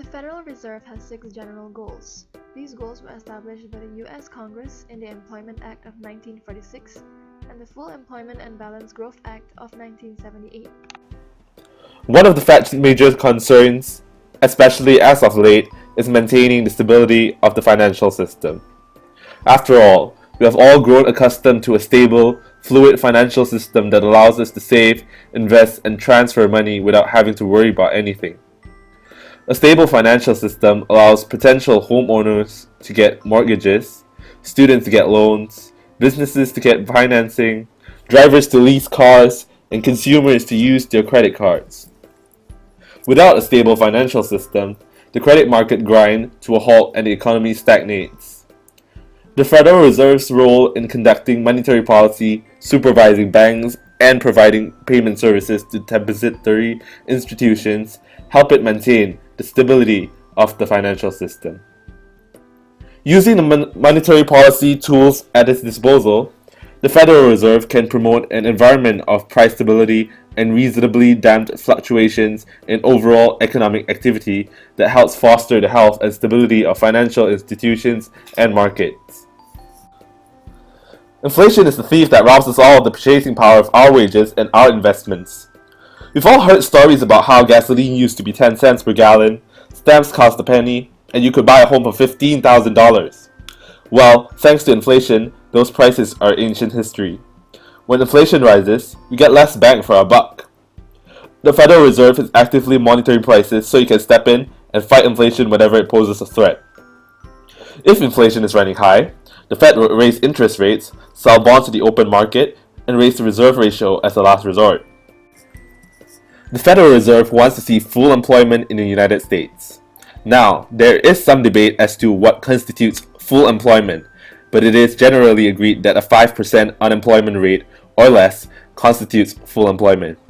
Federal Reserve has 6 general goals. These goals were established by the U.S. Congress in the Employment Act of 1946 and the Full Employment and Balanced Growth Act of 1978. One of the Fed's major concerns, especially as of late, is maintaining the stability of the financial system. After all, we have all grown accustomed to a stable, fluid financial system that allows us to save, invest, and transfer money without having to worry about anything. A stable financial system allows potential homeowners to get mortgages, students to get loans, businesses to get financing, drivers to lease cars, and consumers to use their credit cards. Without a stable financial system, the credit market grinds to a halt and the economy stagnates. The Federal Reserve's role in conducting monetary policy, supervising banks, and providing payment services to depository institutions help it maintain the stability of the financial system. Using the monetary policy tools at its disposal, the Federal Reserve can promote an environment of price stability and reasonably damped fluctuations in overall economic activity that helps foster the health and stability of financial institutions and markets. Inflation is the thief that robs us all of the purchasing power of our wages and our investments. We've all heard stories about how gasoline used to be 10 cents per gallon, stamps cost a penny, and you could buy a home for $15,000. Well, thanks to inflation, those prices are ancient history. When inflation rises, we get less bang for our buck. The Federal Reserve is actively monitoring prices so you can step in and fight inflation whenever it poses a threat. If inflation is running high, the Fed will raise interest rates, sell bonds to the open market, and raise the reserve ratio as a last resort. The Federal Reserve wants to see full employment in the United States. Now, there is some debate as to what constitutes full employment, but it is generally agreed that a 5% unemployment rate or less constitutes full employment.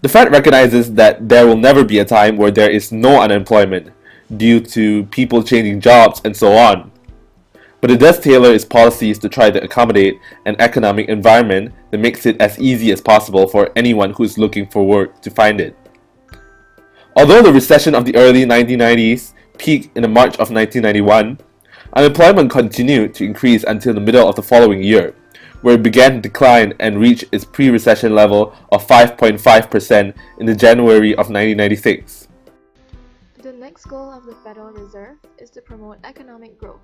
The Fed recognizes that there will never be a time where there is no unemployment due to people changing jobs and so on. But it does tailor its policies to try to accommodate an economic environment that makes it as easy as possible for anyone who is looking for work to find it. Although the recession of the early 1990s peaked in the March of 1991, unemployment continued to increase until the middle of the following year, where it began to decline and reach its pre-recession level of 5.5% in the January of 1996. The next goal of the Federal Reserve is to promote economic growth.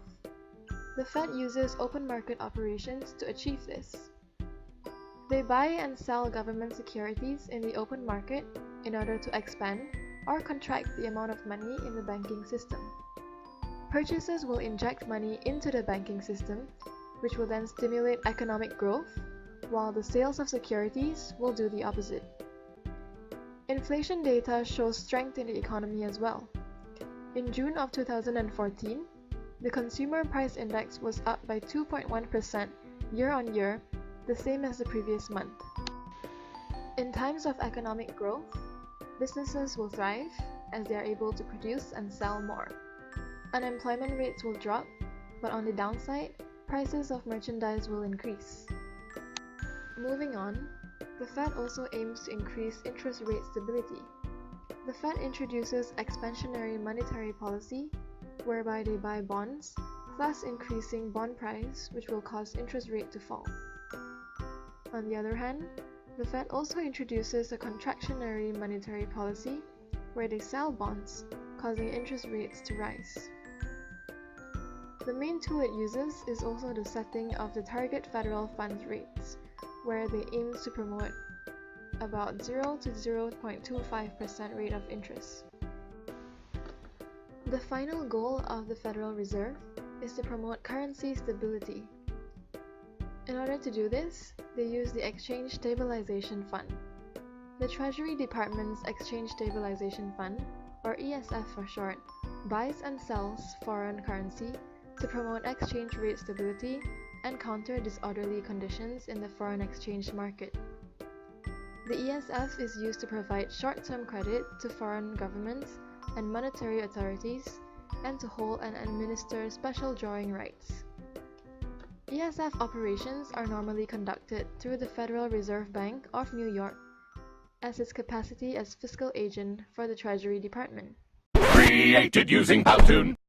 The Fed uses open market operations to achieve this. They buy and sell government securities in the open market in order to expand or contract the amount of money in the banking system. Purchases will inject money into the banking system, which will then stimulate economic growth, while the sales of securities will do the opposite. Inflation data shows strength in the economy as well. In June of 2014, the Consumer Price Index was up by 2.1% year-on-year, the same as the previous month. In times of economic growth, businesses will thrive as they are able to produce and sell more. Unemployment rates will drop, but on the downside, prices of merchandise will increase. Moving on, the Fed also aims to increase interest rate stability. The Fed introduces expansionary monetary policy, whereby they buy bonds, thus increasing bond price, which will cause interest rate to fall. On the other hand, the Fed also introduces a contractionary monetary policy, where they sell bonds, causing interest rates to rise. The main tool it uses is also the setting of the target federal funds rates, where they aim to promote about 0 to 0.25% rate of interest. The final goal of the Federal Reserve is to promote currency stability. In order to do this, they use the Exchange Stabilization Fund. The Treasury Department's Exchange Stabilization Fund, or ESF for short, buys and sells foreign currency to promote exchange rate stability and counter disorderly conditions in the foreign exchange market. The ESF is used to provide short-term credit to foreign governments and monetary authorities, and to hold and administer special drawing rights. ESF operations are normally conducted through the Federal Reserve Bank of New York as its capacity as fiscal agent for the Treasury Department. Created using How1.